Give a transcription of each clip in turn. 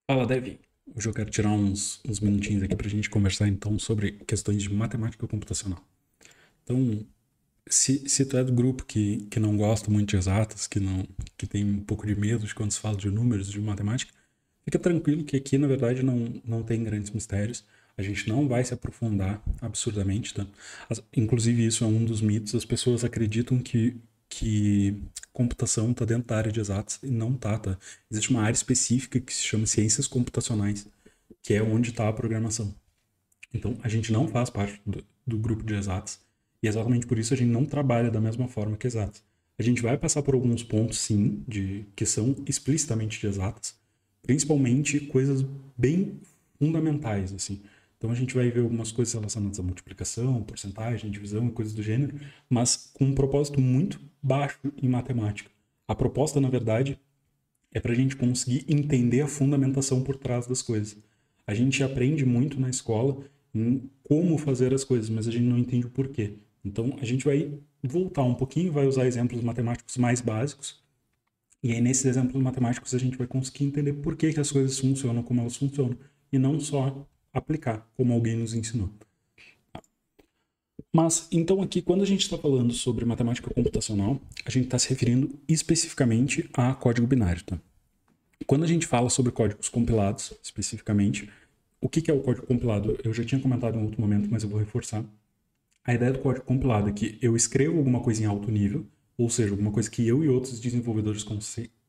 Fala, Dev. Hoje eu quero tirar uns minutinhos aqui para a gente conversar então sobre questões de matemática computacional. Então, se tu é do grupo que não gosta muito de exatas, que tem um pouco de medo de quando se fala de números, de matemática, fica tranquilo que aqui, na verdade, não tem grandes mistérios. A gente não vai se aprofundar absurdamente, tá? Inclusive, isso é um dos mitos. As pessoas acreditam que computação está dentro da área de exatas e não tá, tá? Existe uma área específica que se chama ciências computacionais, que é onde está a programação. Então, a gente não faz parte do grupo de exatas e exatamente por isso a gente não trabalha da mesma forma que exatas. A gente vai passar por alguns pontos, sim, que são explicitamente de exatas, principalmente coisas bem fundamentais, assim. Então a gente vai ver algumas coisas relacionadas à multiplicação, porcentagem, divisão e coisas do gênero, mas com um propósito muito baixo em matemática. A proposta, na verdade, é para a gente conseguir entender a fundamentação por trás das coisas. A gente aprende muito na escola em como fazer as coisas, mas a gente não entende o porquê. Então a gente vai voltar um pouquinho, vai usar exemplos matemáticos mais básicos, e aí nesses exemplos matemáticos a gente vai conseguir entender por que as coisas funcionam como elas funcionam, e não só aplicar como alguém nos ensinou. Mas, então aqui, quando a gente está falando sobre matemática computacional, a gente está se referindo especificamente a código binário, tá? Quando a gente fala sobre códigos compilados, especificamente, o que é o código compilado? Eu já tinha comentado em outro momento, mas eu vou reforçar. A ideia do código compilado é que eu escrevo alguma coisa em alto nível, ou seja, alguma coisa que eu e outros desenvolvedores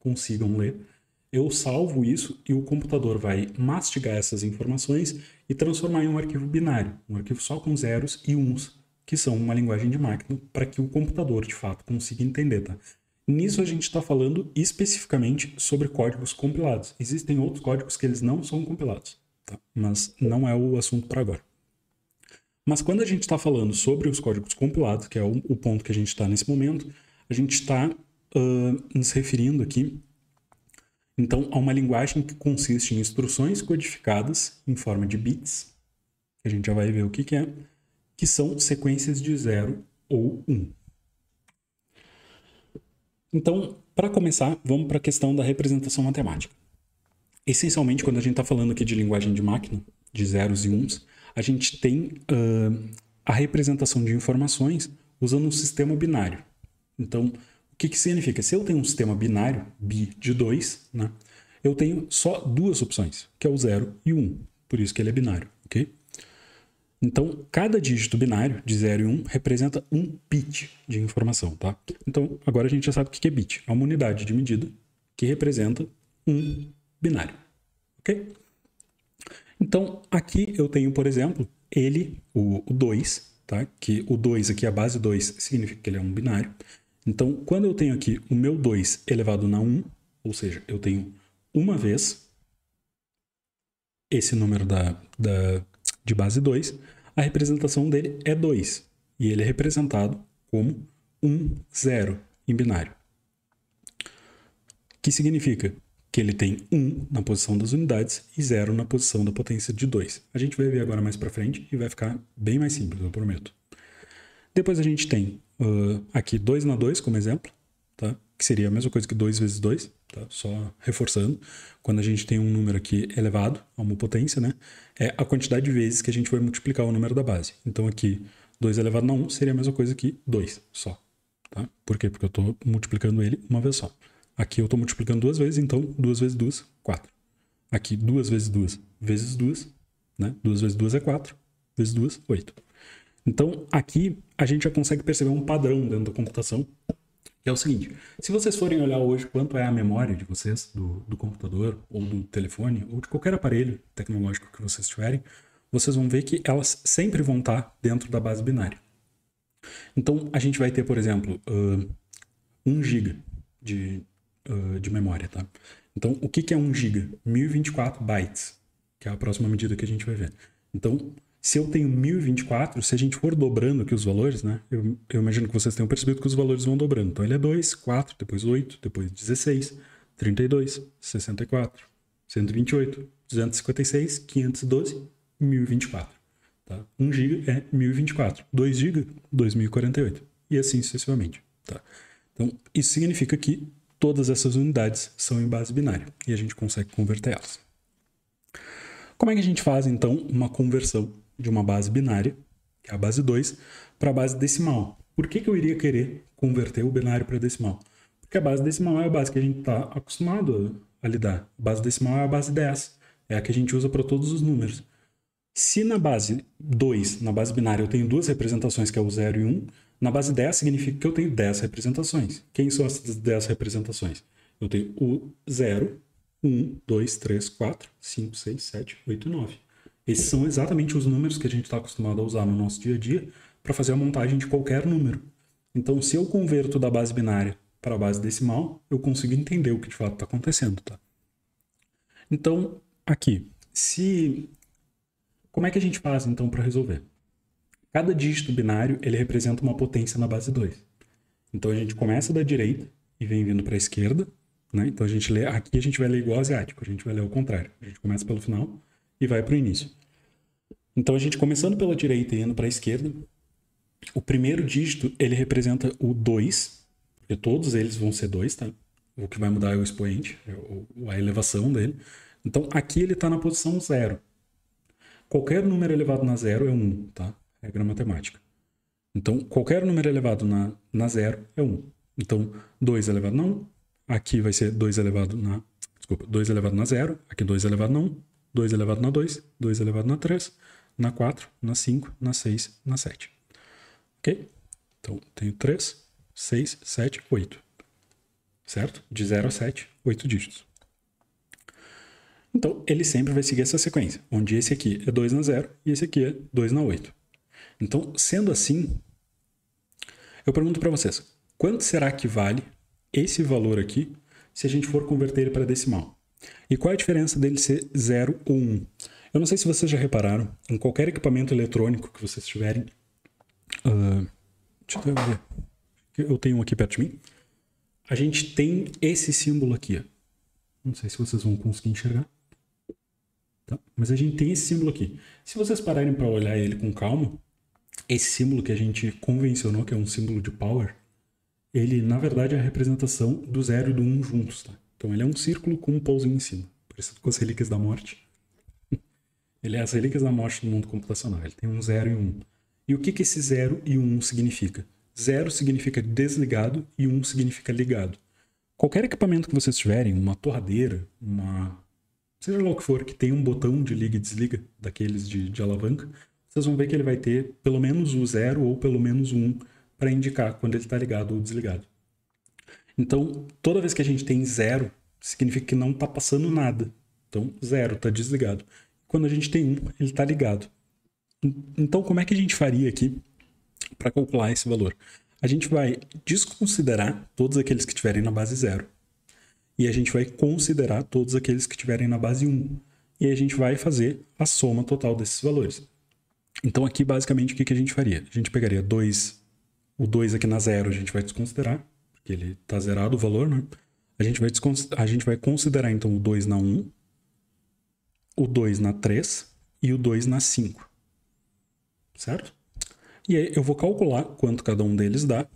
consigam ler, eu salvo isso e o computador vai mastigar essas informações e transformar em um arquivo binário, um arquivo só com zeros e uns, que são uma linguagem de máquina para que o computador, de fato, consiga entender, tá? Nisso a gente está falando especificamente sobre códigos compilados. Existem outros códigos que eles não são compilados, tá? Mas não é o assunto para agora. Mas quando a gente está falando sobre os códigos compilados, que é o ponto que a gente está nesse momento, a gente está nos referindo aqui, então, a uma linguagem que consiste em instruções codificadas em forma de bits, que a gente já vai ver o que é, que são sequências de 0 ou 1. Então, para começar, vamos para a questão da representação matemática. Essencialmente, quando a gente está falando aqui de linguagem de máquina, de zeros e uns, a gente tem a representação de informações usando um sistema binário. Então, o que significa? Se eu tenho um sistema binário, bi de 2, né, eu tenho só duas opções, que é o 0 e o 1. Por isso que ele é binário, ok? Então, cada dígito binário, de 0 e 1, representa um bit de informação, tá? Então, agora a gente já sabe o que é bit. É uma unidade de medida que representa um binário, ok? Então, aqui eu tenho, por exemplo, ele, o 2, tá? Que o 2 aqui, a base 2, significa que ele é um binário. Então, quando eu tenho aqui o meu 2 elevado na 1, ou seja, eu tenho uma vez esse número de base 2, a representação dele é 2. E ele é representado como 1, 0 em binário. Que significa que ele tem 1 na posição das unidades e 0 na posição da potência de 2. A gente vai ver agora mais para frente e vai ficar bem mais simples, eu prometo. Depois a gente tem aqui 2 na 2 como exemplo, tá? Que seria a mesma coisa que 2 vezes 2, tá? Só reforçando. Quando a gente tem um número aqui elevado a uma potência, né? É a quantidade de vezes que a gente vai multiplicar o número da base. Então aqui 2 elevado a 1 seria a mesma coisa que 2 só. Tá? Por quê? Porque eu estou multiplicando ele uma vez só. Aqui eu estou multiplicando duas vezes, então 2 vezes 2, 4. Aqui 2 vezes 2 vezes 2, né? 2 vezes 2 é 4, vezes 2, 8. Então aqui a gente já consegue perceber um padrão dentro da computação, que é o seguinte: se vocês forem olhar hoje quanto é a memória de vocês, do computador, ou do telefone, ou de qualquer aparelho tecnológico que vocês tiverem, vocês vão ver que elas sempre vão estar dentro da base binária. Então a gente vai ter, por exemplo, 1 GB de memória, tá? Então, o que é 1 GB? 1024 bytes, que é a próxima medida que a gente vai ver. Então, se eu tenho 1024, se a gente for dobrando aqui os valores, né? Eu imagino que vocês tenham percebido que os valores vão dobrando. Então, ele é 2, 4, depois 8, depois 16, 32, 64, 128, 256, 512, 1024. Tá? 1 GB é 1024. 2 GB, 2048. E assim sucessivamente. Tá? Então, isso significa que todas essas unidades são em base binária e a gente consegue converter elas. Como é que a gente faz, então, uma conversão de uma base binária, que é a base 2, para a base decimal? Por que eu iria querer converter o binário para decimal? Porque a base decimal é a base que a gente está acostumado a lidar. A base decimal é a base 10, é a que a gente usa para todos os números. Se na base 2, na base binária, eu tenho duas representações, que é o 0 e 1, na base 10 significa que eu tenho 10 representações. Quem são essas 10 representações? Eu tenho o 0, 1, 2, 3, 4, 5, 6, 7, 8 e 9. Esses são exatamente os números que a gente está acostumado a usar no nosso dia a dia para fazer a montagem de qualquer número. Então, se eu converto da base binária para a base decimal, eu consigo entender o que de fato está acontecendo, tá? Então, aqui, como é que a gente faz, então, para resolver? Cada dígito binário, ele representa uma potência na base 2. Então, a gente começa da direita e vem vindo para a esquerda, né? Então, aqui a gente vai ler igual asiático, a gente vai ler ao contrário. A gente começa pelo final e vai para o início. Então, a gente começando pela direita e indo para a esquerda, o primeiro dígito, ele representa o 2, porque todos eles vão ser 2, tá? O que vai mudar é o expoente, a elevação dele. Então, aqui ele está na posição 0. Qualquer número elevado na 0 é 1, tá? Regra matemática. Então, qualquer número elevado na 0 é 1. Então, 2 elevado na 1, aqui vai ser 2 elevado na... Desculpa, 2 elevado na 0, aqui 2 elevado na 1, 2 elevado na 2, 2 elevado na 3, na 4, na 5, na 6, na 7. Ok? Então, tenho 3, 6, 7, 8. Certo? De 0 a 7, 8 dígitos. Então, ele sempre vai seguir essa sequência, onde esse aqui é 2 na 0 e esse aqui é 2 na 8. Então, sendo assim, eu pergunto para vocês, quanto será que vale esse valor aqui se a gente for converter ele para decimal? E qual é a diferença dele ser 0 ou 1? Eu não sei se vocês já repararam, em qualquer equipamento eletrônico que vocês tiverem, deixa eu ver, eu tenho um aqui perto de mim, a gente tem esse símbolo aqui, ó. Não sei se vocês vão conseguir enxergar. Tá? Mas a gente tem esse símbolo aqui. Se vocês pararem para olhar ele com calma, esse símbolo que a gente convencionou, que é um símbolo de power, ele, na verdade, é a representação do 0 e do 1 juntos. Tá? Então, ele é um círculo com um pauzinho em cima, parecido com as relíquias da morte. Ele é as relíquias da morte do mundo computacional. Ele tem um 0 e um 1. E o que esse 0 e 1 significa? 0 significa desligado e 1 significa ligado. Qualquer equipamento que vocês tiverem, uma torradeira, seja lá o que for, que tem um botão de liga e desliga, daqueles de alavanca, vocês vão ver que ele vai ter pelo menos o 0 ou pelo menos o 1 para indicar quando ele está ligado ou desligado. Então, toda vez que a gente tem 0, significa que não está passando nada. Então, 0 está desligado. Quando a gente tem 1, ele está ligado. Então, como é que a gente faria aqui para calcular esse valor? A gente vai desconsiderar todos aqueles que estiverem na base 0. E a gente vai considerar todos aqueles que estiverem na base 1. E aí a gente vai fazer a soma total desses valores. Então aqui, basicamente, o que a gente faria? A gente pegaria o 2 aqui na 0, a gente vai desconsiderar, porque ele está zerado o valor, né? A gente vai considerar, então, o 2 na 1, o 2 na 3 e o 2 na 5. Certo? E aí eu vou calcular quanto cada um deles dá,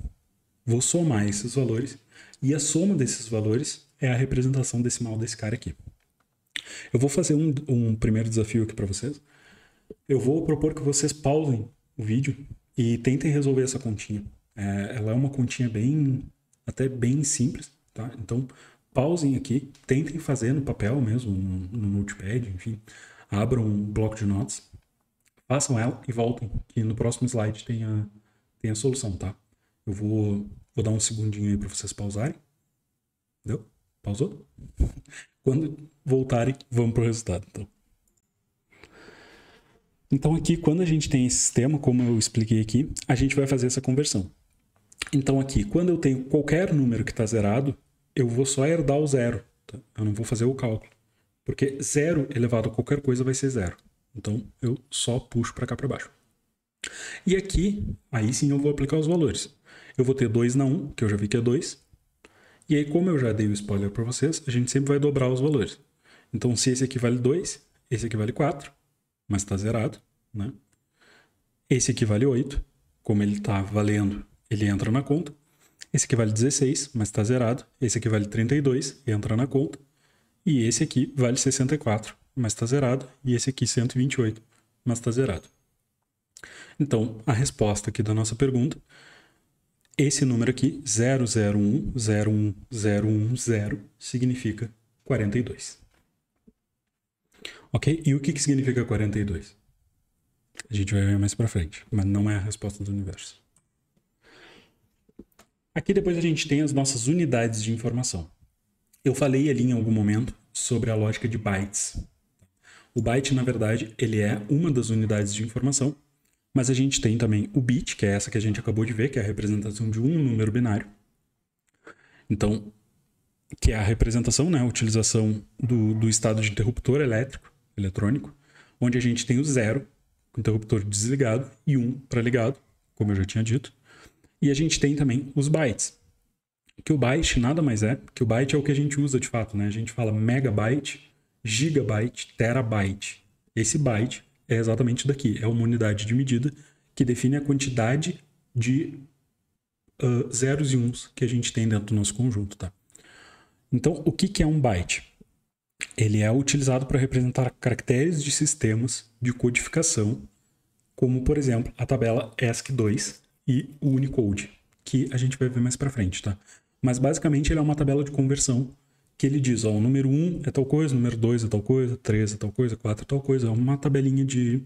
vou somar esses valores, e a soma desses valores é a representação decimal desse cara aqui. Eu vou fazer um primeiro desafio aqui para vocês. Eu vou propor que vocês pausem o vídeo e tentem resolver essa continha. Ela é uma continha até bem simples, tá? Então, pausem aqui, tentem fazer no papel mesmo, no notepad, enfim. Abram um bloco de notas. Façam ela e voltem, que no próximo slide tem a solução, tá? Eu vou dar um segundinho aí para vocês pausarem. Deu? Pausou? Quando voltarem, vamos para o resultado, então. Então aqui, quando a gente tem esse sistema, como eu expliquei aqui, a gente vai fazer essa conversão. Então aqui, quando eu tenho qualquer número que está zerado, eu vou só herdar o 0. Tá? Eu não vou fazer o cálculo. Porque 0 elevado a qualquer coisa vai ser 0. Então, eu só puxo para cá para baixo. E aqui, aí sim eu vou aplicar os valores. Eu vou ter 2 na 1, que eu já vi que é 2. E aí, como eu já dei o spoiler para vocês, a gente sempre vai dobrar os valores. Então, se esse aqui vale 2, esse aqui vale 4, mas está zerado, né? Esse aqui vale 8, como ele está valendo, ele entra na conta. Esse aqui vale 16, mas está zerado. Esse aqui vale 32, entra na conta. E esse aqui vale 64, mas está zerado, e esse aqui 128, mas está zerado. Então, a resposta aqui da nossa pergunta, esse número aqui, 0010110, significa 42. Ok? E o que significa 42? A gente vai ver mais pra frente, mas não é a resposta do universo. Aqui depois a gente tem as nossas unidades de informação. Eu falei ali em algum momento sobre a lógica de bytes. O byte, na verdade, ele é uma das unidades de informação, mas a gente tem também o bit, que é essa que a gente acabou de ver, que é a representação de um número binário. Então, que é a representação, né, a utilização do estado de interruptor eletrônico, onde a gente tem o 0, o interruptor desligado, e 1 para ligado, como eu já tinha dito. E a gente tem também os bytes. Que o byte nada mais é, que o byte é o que a gente usa de fato, né? A gente fala megabyte, gigabyte, terabyte. Esse byte é exatamente daqui, é uma unidade de medida que define a quantidade de zeros e uns que a gente tem dentro do nosso conjunto, tá? Então, o que é um byte? Ele é utilizado para representar caracteres de sistemas de codificação, como, por exemplo, a tabela ESC2 e o Unicode, que a gente vai ver mais para frente, tá? Mas, basicamente, ele é uma tabela de conversão que ele diz, ó, o número 1 é tal coisa, o número 2 é tal coisa, 3 é tal coisa, 4 é tal coisa. É uma tabelinha de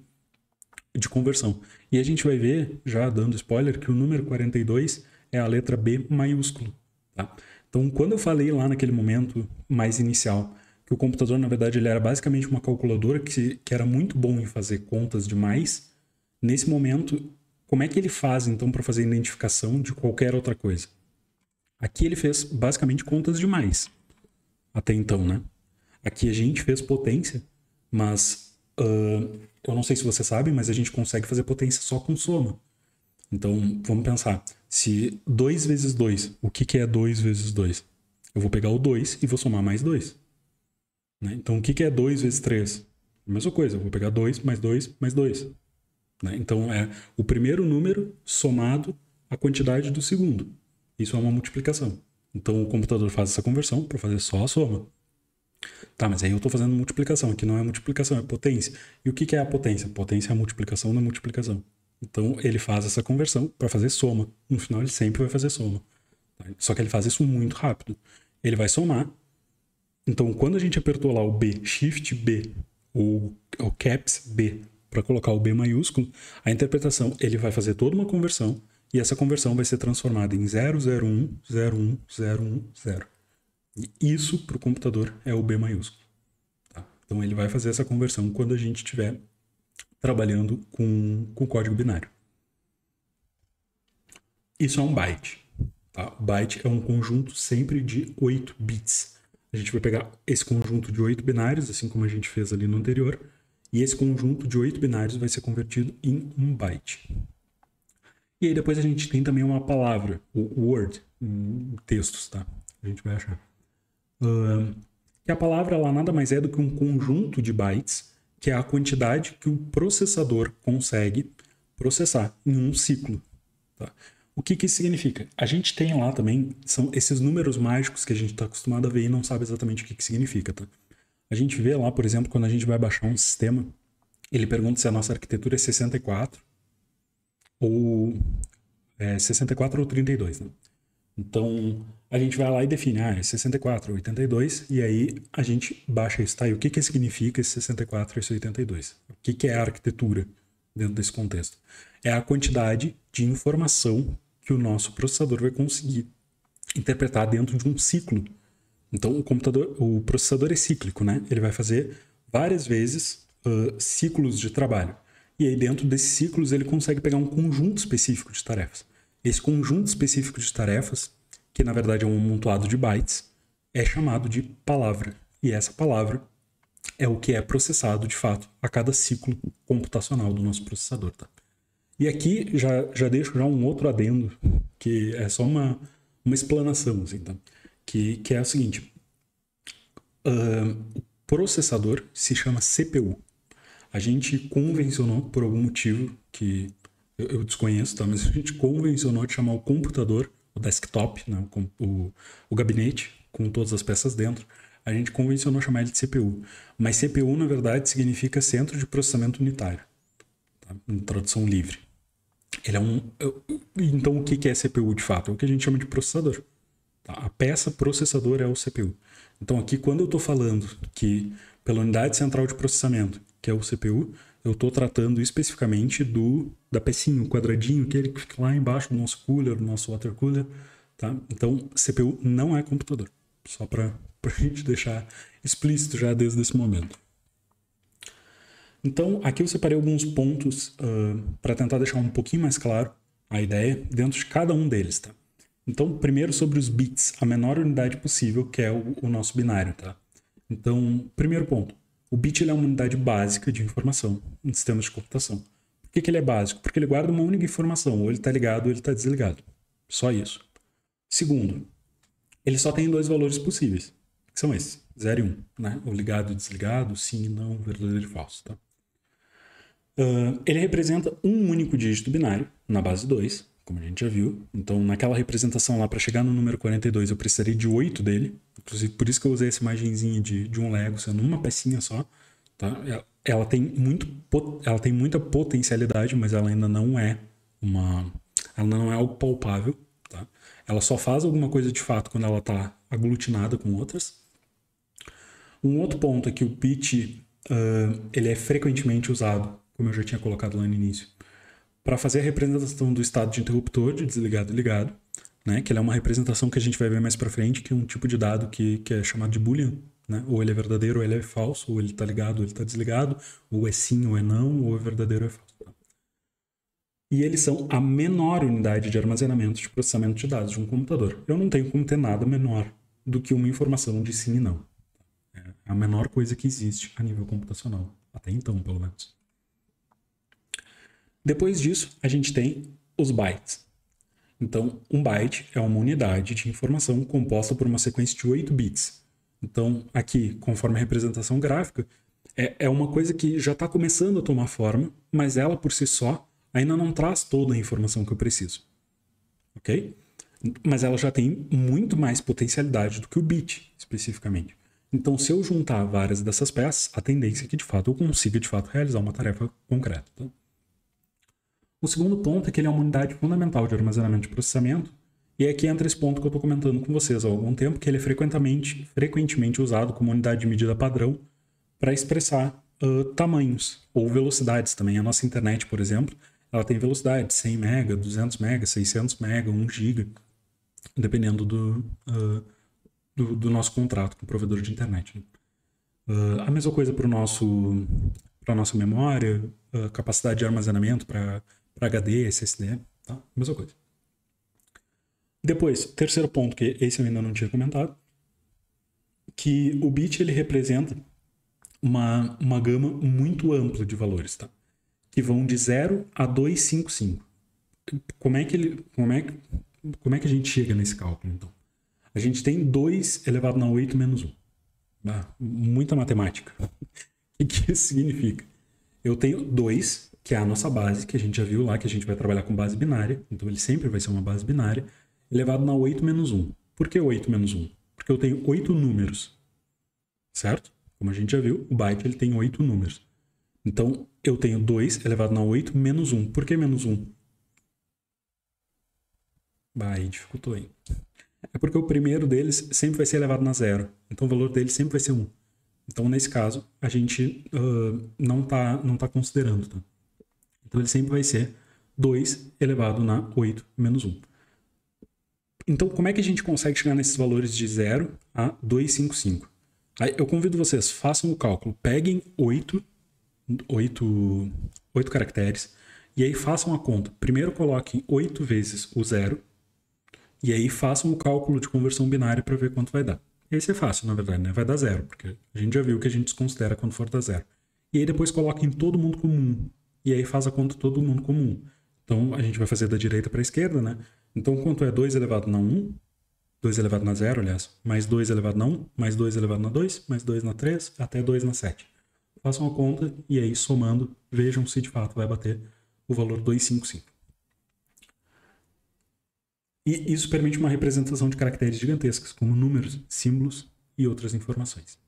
conversão. E a gente vai ver, já dando spoiler, que o número 42 é a letra B maiúsculo, tá? Então, quando eu falei lá naquele momento mais inicial que o computador, na verdade, ele era basicamente uma calculadora que era muito bom em fazer contas de mais, nesse momento, como é que ele faz, então, para fazer a identificação de qualquer outra coisa? Aqui ele fez, basicamente, contas de mais. Até então, né? Aqui a gente fez potência, mas eu não sei se você sabe, mas a gente consegue fazer potência só com soma. Então, vamos pensar. Se 2 vezes 2, o que é 2 vezes 2? Eu vou pegar o 2 e vou somar mais 2. Né? Então, o que é 2 vezes 3? A mesma coisa, eu vou pegar 2 mais 2 mais 2. Né? Então, é o primeiro número somado à quantidade do segundo. Isso é uma multiplicação. Então, o computador faz essa conversão para fazer só a soma. Tá, mas aí eu estou fazendo multiplicação. Aqui não é multiplicação, é potência. E o que é a potência? Potência é a multiplicação da multiplicação. Então, ele faz essa conversão para fazer soma. No final, ele sempre vai fazer soma. Tá? Só que ele faz isso muito rápido. Ele vai somar. Então, quando a gente apertou lá o B, Shift B, ou o Caps B, para colocar o B maiúsculo, a interpretação, ele vai fazer toda uma conversão, e essa conversão vai ser transformada em 001, 01, 01, 0. E isso, para o computador, é o B maiúsculo. Tá? Então, ele vai fazer essa conversão quando a gente estiver trabalhando com código binário. Isso é um byte. Tá? O byte é um conjunto sempre de 8 bits. A gente vai pegar esse conjunto de 8 binários, assim como a gente fez ali no anterior, e esse conjunto de 8 binários vai ser convertido em um byte. E aí depois a gente tem também uma palavra, o word, em textos, tá? A gente vai achar. Que a palavra ela nada mais é do que um conjunto de bytes, que é a quantidade que o processador consegue processar em um ciclo. Tá? O que isso significa? A gente tem lá também, são esses números mágicos que a gente está acostumado a ver e não sabe exatamente o que significa. Tá? A gente vê lá, por exemplo, quando a gente vai baixar um sistema, ele pergunta se a nossa arquitetura é 64 ou 64 ou 32. Né? Então, a gente vai lá e define, é 64, 82, e aí a gente baixa isso, tá? E o que significa esse 64 e esse 82? O que é a arquitetura dentro desse contexto? É a quantidade de informação que o nosso processador vai conseguir interpretar dentro de um ciclo. Então, o processador é cíclico, né? Ele vai fazer várias vezes ciclos de trabalho. E aí, dentro desses ciclos, ele consegue pegar um conjunto específico de tarefas. Esse conjunto específico de tarefas, que na verdade é um amontoado de bytes, é chamado de palavra. E essa palavra é o que é processado, de fato, a cada ciclo computacional do nosso processador. Tá? E aqui já deixo um outro adendo, que é só uma explanação, assim, tá? que é o seguinte. O processador se chama CPU. A gente convencionou, por algum motivo que eu desconheço, tá? Mas a gente convencionou de chamar o computador, o desktop, né? o gabinete, com todas as peças dentro, a gente convencionou chamar ele de CPU. Mas CPU, na verdade, significa Centro de Processamento Unitário, tá? Em tradução livre. Ele é então, o que é CPU de fato? É o que a gente chama de processador. Tá? A peça processador é o CPU. Então, aqui, quando eu estou falando que pela unidade central de processamento, que é o CPU, eu estou tratando especificamente da pecinha, o quadradinho, aquele que fica lá embaixo do nosso cooler, do nosso water cooler. Tá? Então, CPU não é computador. Só para a gente deixar explícito já desde esse momento. Então, aqui eu separei alguns pontos para tentar deixar um pouquinho mais claro a ideia dentro de cada um deles. Tá? Então, primeiro sobre os bits, a menor unidade possível, que é o nosso binário. Tá? Então, primeiro ponto. O bit ele é uma unidade básica de informação em sistemas de computação. Por que ele é básico? Porque ele guarda uma única informação, ou ele está ligado ou ele está desligado. Só isso. Segundo, ele só tem dois valores possíveis, que são esses, 0 e 1. Né? O ligado e desligado, sim e não, verdadeiro e falso. Tá? Ele representa um único dígito binário, na base 2, como a gente já viu. Então, naquela representação lá, para chegar no número 42, eu precisaria de 8 dele. Inclusive, por isso que eu usei essa imagenzinha de um Lego, sendo uma pecinha só. Tá? Ela tem muita potencialidade, mas ela ainda não é algo palpável. Tá? Ela só faz alguma coisa de fato quando ela está aglutinada com outras. Um outro ponto é que o bit ele é frequentemente usado, como eu já tinha colocado lá no início, para fazer a representação do estado de interruptor, de desligado e ligado, né? Que ele é uma representação que a gente vai ver mais para frente, que é um tipo de dado que é chamado de Boolean. Né? Ou ele é verdadeiro ou ele é falso, ou ele está ligado ou ele está desligado, ou é sim ou é não, ou é verdadeiro ou é falso. Tá? E eles são a menor unidade de armazenamento de processamento de dados de um computador. Eu não tenho como ter nada menor do que uma informação de sim e não. É a menor coisa que existe a nível computacional. Até então, pelo menos. Depois disso, a gente tem os bytes. Então, um byte é uma unidade de informação composta por uma sequência de 8 bits. Então, aqui, conforme a representação gráfica, é uma coisa que já está começando a tomar forma, mas ela, por si só, ainda não traz toda a informação que eu preciso. Ok? Mas ela já tem muito mais potencialidade do que o bit, especificamente. Então, se eu juntar várias dessas peças, a tendência é que, de fato, eu consiga, de fato, realizar uma tarefa concreta. Tá? O segundo ponto é que ele é uma unidade fundamental de armazenamento de processamento, e é aqui entra esse ponto que eu estou comentando com vocês há algum tempo, que ele é frequentemente usado como unidade de medida padrão para expressar tamanhos ou velocidades também. A nossa internet, por exemplo, ela tem velocidade 100 MB, 200 MB, 600 MB, 1 GB, dependendo do nosso contrato com o provedor de internet. Né? A mesma coisa para a nossa memória, capacidade de armazenamento para HD, SSD, tá? Mesma coisa. Depois, terceiro ponto, que esse eu ainda não tinha comentado, que o bit ele representa uma gama muito ampla de valores, tá? Que vão de 0 a 255. Como é que a gente chega nesse cálculo, então? A gente tem 2 elevado a 8 menos 1. Muita matemática. O que isso significa? Eu tenho 2, que é a nossa base, que a gente já viu lá, que a gente vai trabalhar com base binária. Então, ele sempre vai ser uma base binária, elevado a 8 menos 1. Por que 8 menos 1? Porque eu tenho 8 números, certo? Como a gente já viu, o byte ele tem 8 números. Então, eu tenho 2 elevado a 8 menos 1. Por que menos 1? Aí dificultou, hein? É porque o primeiro deles sempre vai ser elevado a 0. Então, o valor dele sempre vai ser 1. Então, nesse caso, a gente não tá considerando. Tá? Então, ele sempre vai ser 2 elevado a 8 menos 1. Então, como é que a gente consegue chegar nesses valores de 0 a 255? Aí, eu convido vocês, façam o cálculo. Peguem 8 caracteres e aí façam a conta. Primeiro coloquem 8 vezes o 0 e aí façam o cálculo de conversão binária para ver quanto vai dar. Esse é fácil, na verdade, né? Vai dar 0, porque a gente já viu que a gente desconsidera quando for dar 0. E aí depois coloquem todo mundo como 1. E aí faz a conta todo mundo como 1. Então, a gente vai fazer da direita para a esquerda, né? Então, quanto é 2 elevado a 1? 2 elevado a 0, aliás. Mais 2 elevado a 1, mais 2 elevado a 2, mais 2 na 3, até 2 na 7. Façam a conta e aí, somando, vejam se de fato vai bater o valor 255. E isso permite uma representação de caracteres gigantescas, como números, símbolos e outras informações.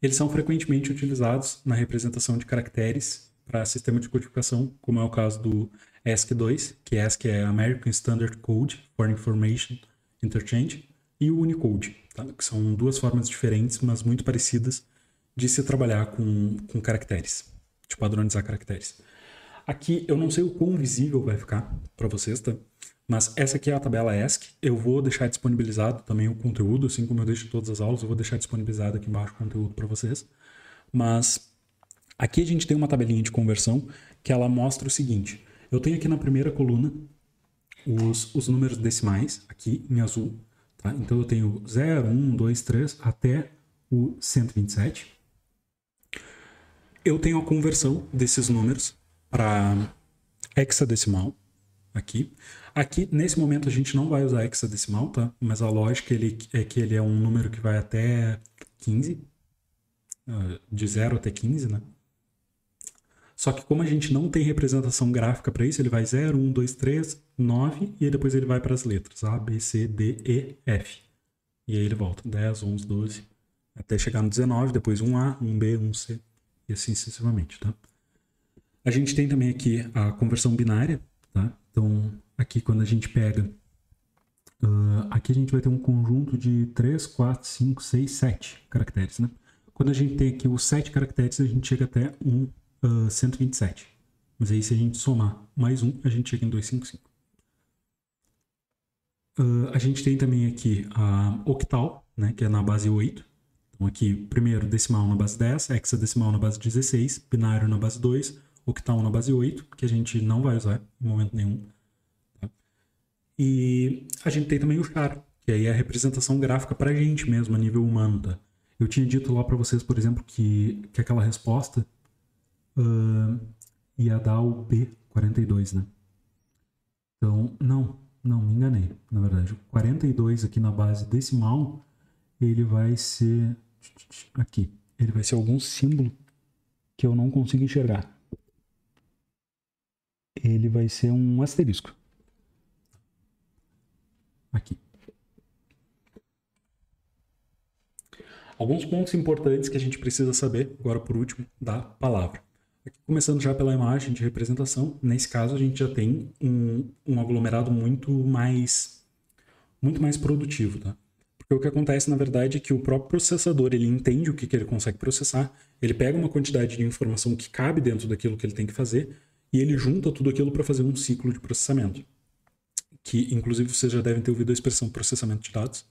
Eles são frequentemente utilizados na representação de caracteres para sistema de codificação, como é o caso do ASCII2, que ASCII é American Standard Code for Information Interchange, e o Unicode, tá? Que são duas formas diferentes, mas muito parecidas de se trabalhar com caracteres, de padronizar caracteres. Aqui eu não sei o quão visível vai ficar para vocês, tá? Mas essa aqui é a tabela ASCII. Eu vou deixar disponibilizado também o conteúdo, assim como eu deixo todas as aulas, eu vou deixar disponibilizado aqui embaixo o conteúdo para vocês. Mas aqui a gente tem uma tabelinha de conversão que ela mostra o seguinte. Eu tenho aqui na primeira coluna os números decimais, aqui em azul. Tá? Então eu tenho 0, 1, 2, 3 até o 127. Eu tenho a conversão desses números para hexadecimal aqui. Aqui, nesse momento, a gente não vai usar hexadecimal, tá? Mas a lógica é que ele é um número que vai até 15, de 0 até 15, né? Só que como a gente não tem representação gráfica para isso, ele vai 0, 1, 2, 3, 9, e aí depois ele vai para as letras A, B, C, D, E, F. E aí ele volta 10, 11, 12, até chegar no 19, depois 1A, 1B, 1C, e assim sucessivamente, tá? A gente tem também aqui a conversão binária, tá? Então, aqui quando a gente pega... aqui a gente vai ter um conjunto de 3, 4, 5, 6, 7 caracteres, né? Quando a gente tem aqui os 7 caracteres, a gente chega até 127. Mas aí se a gente somar mais um, a gente chega em 255. A gente tem também aqui a octal, né? Que é na base 8. Então aqui, primeiro decimal na base 10, hexadecimal na base 16, binário na base 2, octal na base 8, que a gente não vai usar em momento nenhum. Tá? E a gente tem também o char, que aí é a representação gráfica para a gente mesmo, a nível humano. Tá? Eu tinha dito lá para vocês, por exemplo, que aquela resposta ia dar o B42, né? Então, não, me enganei, na verdade. O 42 aqui na base decimal, ele vai ser... aqui. Ele vai ser algum símbolo que eu não consigo enxergar. Ele vai ser um asterisco. Aqui. Alguns pontos importantes que a gente precisa saber, agora por último, da palavra. Aqui, começando já pela imagem de representação, nesse caso a gente já tem um aglomerado muito mais produtivo, tá? Porque o que acontece, na verdade, é que o próprio processador, ele entende o que ele consegue processar, ele pega uma quantidade de informação que cabe dentro daquilo que ele tem que fazer e ele junta tudo aquilo para fazer um ciclo de processamento. Que, inclusive, vocês já devem ter ouvido a expressão processamento de dados,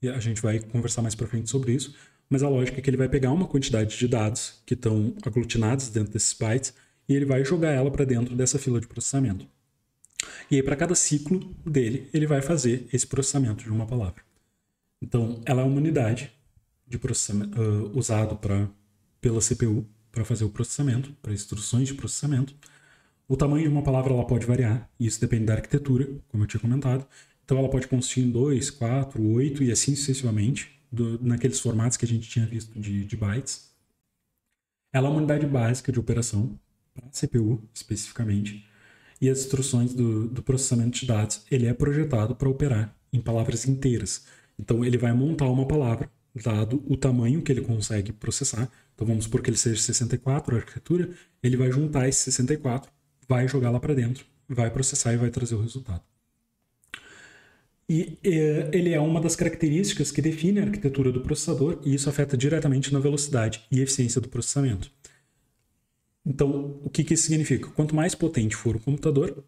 e a gente vai conversar mais para frente sobre isso, mas a lógica é que ele vai pegar uma quantidade de dados que estão aglutinados dentro desses bytes e ele vai jogar ela para dentro dessa fila de processamento. E aí, para cada ciclo dele, ele vai fazer esse processamento de uma palavra. Então, ela é uma unidade de processamento usado pela CPU para fazer o processamento, para instruções de processamento. O tamanho de uma palavra ela pode variar, e isso depende da arquitetura, como eu tinha comentado. Então, ela pode consistir em 2, 4, 8 e assim sucessivamente, naqueles formatos que a gente tinha visto de bytes. Ela é uma unidade básica de operação, para a CPU especificamente, e as instruções do processamento de dados, ele é projetado para operar em palavras inteiras. Então, ele vai montar uma palavra, dado o tamanho que ele consegue processar. Então, vamos supor que ele seja 64, a arquitetura, ele vai juntar esse 64, vai jogar lá para dentro, vai processar e vai trazer o resultado. E ele é uma das características que define a arquitetura do processador e isso afeta diretamente na velocidade e eficiência do processamento. Então, o que isso significa? Quanto mais potente for o computador,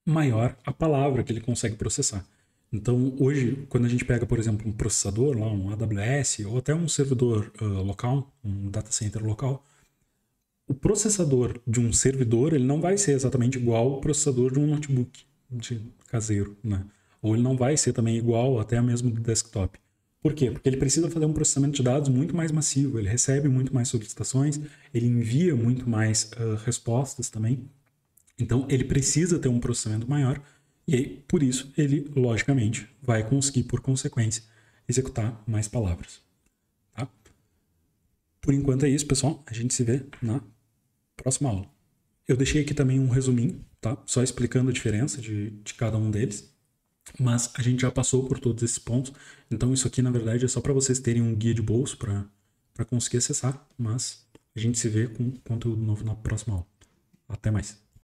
maior a palavra que ele consegue processar. Então, hoje, quando a gente pega, por exemplo, um processador, lá, um AWS, ou até um servidor local, um data center local, o processador de um servidor ele não vai ser exatamente igual ao processador de um notebook caseiro, né? Ou ele não vai ser também igual até mesmo do desktop. Por quê? Porque ele precisa fazer um processamento de dados muito mais massivo, ele recebe muito mais solicitações, ele envia muito mais respostas também. Então, ele precisa ter um processamento maior e aí, por isso, ele, logicamente, vai conseguir, por consequência, executar mais palavras. Tá? Por enquanto é isso, pessoal. A gente se vê na próxima aula. Eu deixei aqui também um resuminho, tá? Só explicando a diferença de cada um deles. Mas a gente já passou por todos esses pontos, então isso aqui na verdade é só para vocês terem um guia de bolso para conseguir acessar, mas a gente se vê com conteúdo novo na próxima aula. Até mais!